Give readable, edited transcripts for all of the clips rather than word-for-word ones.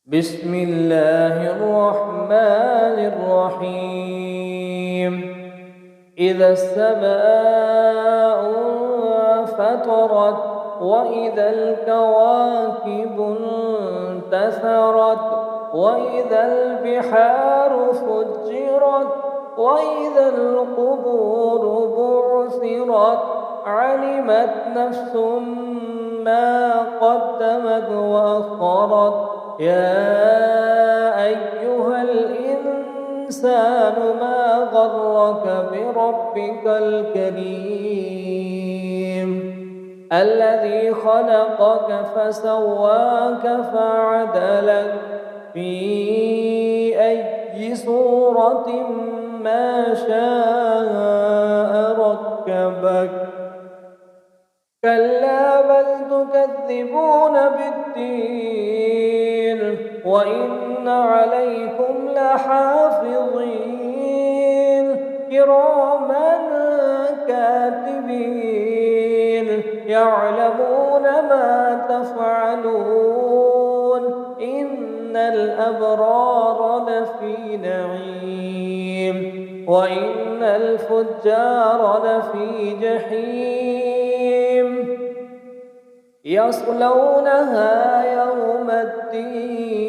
بسم الله الرحمن الرحيم. إذا السماء انفطرت وإذا الكواكب انتثرت وإذا البحار فجرت وإذا القبور بعثرت علمت نفس ما قدمت وأخرت. يا أيها الإنسان ما غرك بربك الكريم الذي خلقك فسواك فعدلك في أي صورة ما شاء ركبك. كلا بل تكذبون بالدين وإن عليكم لحافظين كراما كاتبين يعلمون ما تفعلون. إن الأبرار لفي نعيم وإن الفجار لفي جحيم يصلونها يوم الدين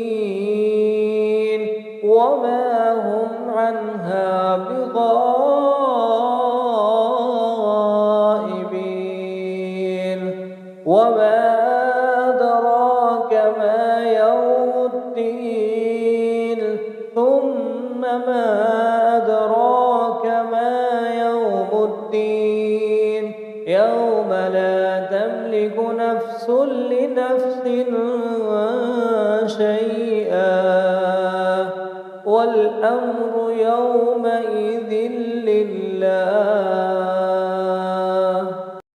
وما هم عنها بغائبين. وما أدراك ما يوم الدين ثم ما أدراك ما يوم الدين يوم لا تملك نفس لنفس شيئا والأمر يومئذ